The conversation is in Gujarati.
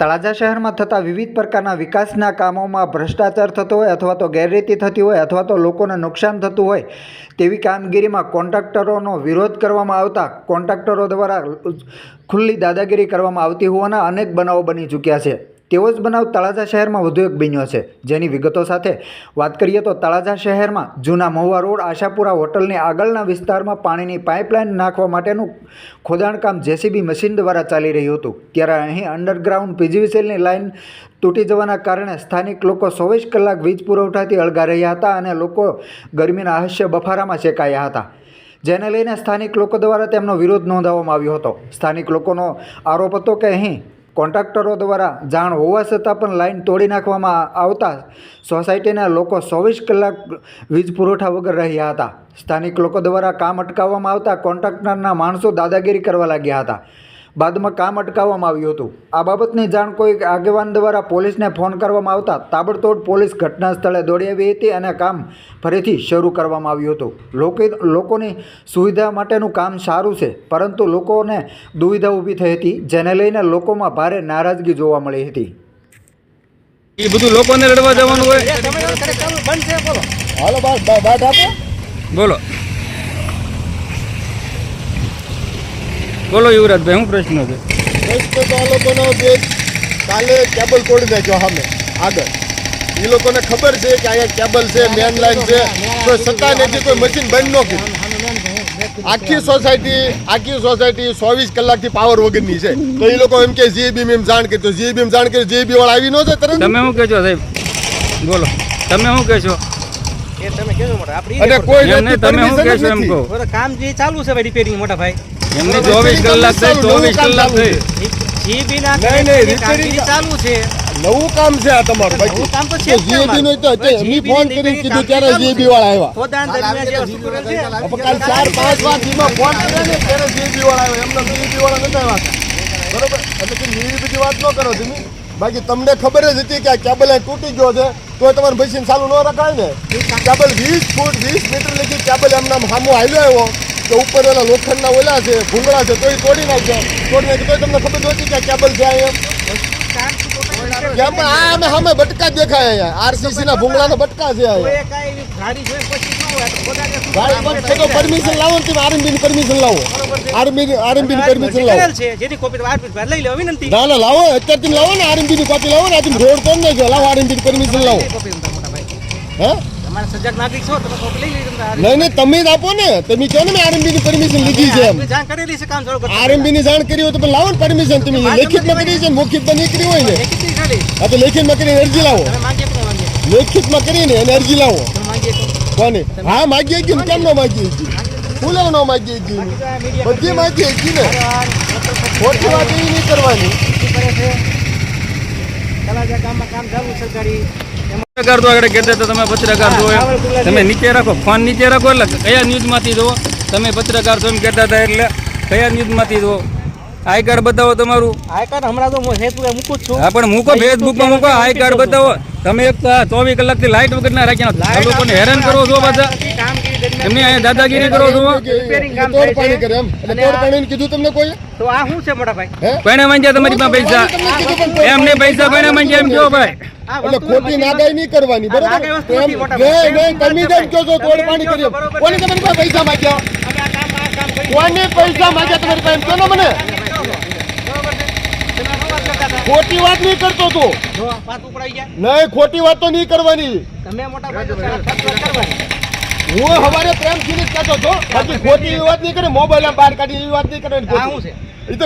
તળાજા શહેરમાં થતા વિવિધ પ્રકારના વિકાસના કામોમાં ભ્રષ્ટાચાર થતો હોય અથવા તો ગેરરીતિ થતી હોય અથવા તો લોકોને નુકસાન થતું હોય તેવી કામગીરીમાં કોન્ટ્રાક્ટરોનો વિરોધ કરવામાં આવતા કોન્ટ્રાક્ટરો દ્વારા ખુલ્લી દાદાગીરી કરવામાં આવતી હોવાના અનેક બનાવો બની ચૂક્યા છે। તેવો જ બનાવ તળાજા શહેરમાં વધુ એક બન્યો છે, જેની વિગતો સાથે વાત કરીએ તો તળાજા શહેરમાં જૂના મહુવા રોડ આશાપુરા હોટલની આગળના વિસ્તારમાં પાણીની પાઇપલાઇન નાખવા માટેનું ખોદાણ કામ જેસીબી મશીન દ્વારા ચાલી રહ્યું હતું। ત્યારે અહીં અંડરગ્રાઉન્ડ પીજીવીસીએલની લાઇન તૂટી જવાના કારણે સ્થાનિક લોકો 24 કલાક વીજ પુરવઠાથી અળગા રહ્યા હતા અને લોકો ગરમીના અસહ્ય બફારામાં શેકાયા હતા, જેને લઈને સ્થાનિક લોકો દ્વારા તેમનો વિરોધ નોંધાવવામાં આવ્યો હતો। સ્થાનિક લોકોનો આરોપ હતો કે અહીં કોન્ટ્રાક્ટરો દ્વારા જાણ હોવા છતાં પણ લાઇન તોડી નાખવામાં આવતા સોસાયટીના લોકો 24 કલાક વીજ પુરવઠા વગર રહ્યા હતા। સ્થાનિક લોકો દ્વારા કામ અટકાવવામાં આવતા કોન્ટ્રાક્ટરના માણસો દાદાગીરી કરવા લાગ્યા હતા। બાદમાં કામ અટકાવવામાં આવ્યું હતું। આ બાબતની જાણ કોઈ આગેવાન દ્વારા પોલીસને ફોન કરવામાં આવતા તાબડતોડ પોલીસ ઘટના સ્થળે દોડી આવી હતી અને કામ ફરીથી શરૂ કરવામાં આવ્યું હતું। લોકોની સુવિધા માટેનું કામ સારું છે, પરંતુ લોકોને દુવિધા ઊભી થઈ હતી, જેને લઈને લોકોમાં ભારે નારાજગી જોવા મળી હતી। એ બધું લોકોને લડવા જવાનું હોય। હાલો બાદ આપો, બોલો બોલો યુવરાજભાઈ, શું પ્રશ્ન છે? પ્રશ્ન તો આ લોકોનો જે કાલે કેબલ તોડી નાખ્યો સામે આગળ, એ લોકોને ખબર છે કે અહીંયા કેબલ છે, મેન લાઈન છે, કોઈ સત્તા નથી, કોઈ મશીન બંધ ન કર્યું। આખી સોસાયટી 24 કલાકથી પાવર વગરની છે, તો એ લોકો એમ કે જીબીમ એમ જાણ કરી, તો જીબીમ જાણ કરી, જીબી વાળા આવી ન જાય તરત। તમે શું કહેશો સાહેબ? બોલો તમે શું કહેશો? તમે કેજો મોટા આપડી અને કોઈ એમને તમે શું કહેશો એમ કહો? કામ જે ચાલુ છે ભાઈ રિપેરિંગ મોટા ભાઈ, એમને 24 કલાક થઈ, 24 કલાક થઈ જીબી ના નહીં, કામગીરી ચાલુ છે, નવું કામ છે આ તમારું બાકી નવું કામ તો છે જ જીબી નો તો એમની ફોન કરી કીધું ત્યારે જીબી વાળા આવ્યા, ખોદાણ દરમિયાન જે વસ્તુ કરે છે કાલ 4-5 વાર જીમાં ફોન કર્યા ને ત્યારે જીબી વાળા આવ્યા, એમને જીબી વાળા નતા આવ્યા, બરોબર? એટલે કે એવી બધી વાત ન કરો તમે, બાકી તમને ખબર જ હતી કે આ કેબલ તૂટી ગયો છે તો તમારે મશીન ચાલુ ન રખાય ને। કેબલ 20 ફૂટ 20 મીટર લગી કેબલ એમના સામો હાલ્યો આવ્યો તો ઉપર ઓલા લોખંડના ઓલા છે ભૂંગળા છે તો એ તોડી નાખ્યા, તો તમને ખબર હતી કે આ કેબલ છે અહીંયા અમે સામે બટકા દેખાય, અહીંયા આરસીસી ના ભૂંગળાના બટકા છે અહીંયા। પરમિશન લાવો ને તમે, આરએમબી ની પરમિશન લાવો, આરએમબી ની પરમિશન લાવો, જેની કોપી લઈ લેવા વિનંતી। ના લાવો, અત્યારે તમે લાવો ને આરએમબી ની કોપી લાવો ને, આ તમે રોડ તો નહીં ગયો, લાવો આરએમબી ની પરમિશન લાવો। હે તમારા સજાગ નાગરિક છો, તમે કોપી લઈ લીધી। નહીં તમે જ આપો ને, તમે કહો ને મેં આરએમબી ની પરમિશન લીધી છે એમ, જાણ કરેલી છે, કામ ચાલુ કરો। આરએમબી ની જાણ કરી હોય તો લાવો ને પરમિશન, તમે લેખિતમાં કરી છે, મૌખિકમાં નહીં કરી હોય ને, હા તો લેખિતમાં કરીને અરજી લાવો, લેખિતમાં કરીને એને અરજી લાવો। કોને? હા માગીએ ગઈ ને, કેમ ન માગીએ ગઈ? ફૂલે ન માગીએ ગઈ, બધી માગીએ ગઈ ને, ખોટી વાત એવી નહીં કરવાની। પત્રકાર તો આગળ કહેતા હતા તમે પત્રકાર છો એમ, તમે નીચે રાખો, ફોન નીચે રાખો, એટલે કયા ન્યૂઝમાંથી જુઓ તમે પત્રકાર છો એમ કહેતા હતા, એટલે કયા ન્યૂઝમાંથી જુઓ? આઈ કાર્ડ બતાવો તમારું। આઈ કાર્ડ હમણાં તો હું ફેસબુક મૂકું છું। હા પણ મૂકો, ફેસબુકમાં મૂકો, આઈ કાર્ડ બતાવો। તમે એક 24 કલાકથી લાઇટ વગરના રાખ્યા, લોકોને હેરાન કરો છો પાછા, એમની અહીંયા દાદાગીરી કરો છો। તોડપાણી કરે એમ, એટલે તોડપાણી કીધું તમને કોઈ? તો આ શું છે મોટા ભાઈ? પૈણા માંગ્યા તમારી પાસે પૈસા, એમને પૈસા પૈણા માંગ્યા એમ કહો ભાઈ, એટલે ખોટી નાગાઈ નહીં કરવાની, બરોબર? તમે જેમ કહો છો તોડપાણી કરી, કોને તમારી પાસે પૈસા માંગ્યા? કોને પૈસા માંગ્યા તમારી પાસે? કેનો મને ખોટી વાત નહીં કરતો તું, નહીં ખોટી વાત તો નહીં કરવાની। હું હવારે પ્રેમથી જ કહેતો છો, બાકી ખોટી વાત નહીં કરે, મોબાઈલ બહાર કાઢી એવી વાત નહીં કરવાની।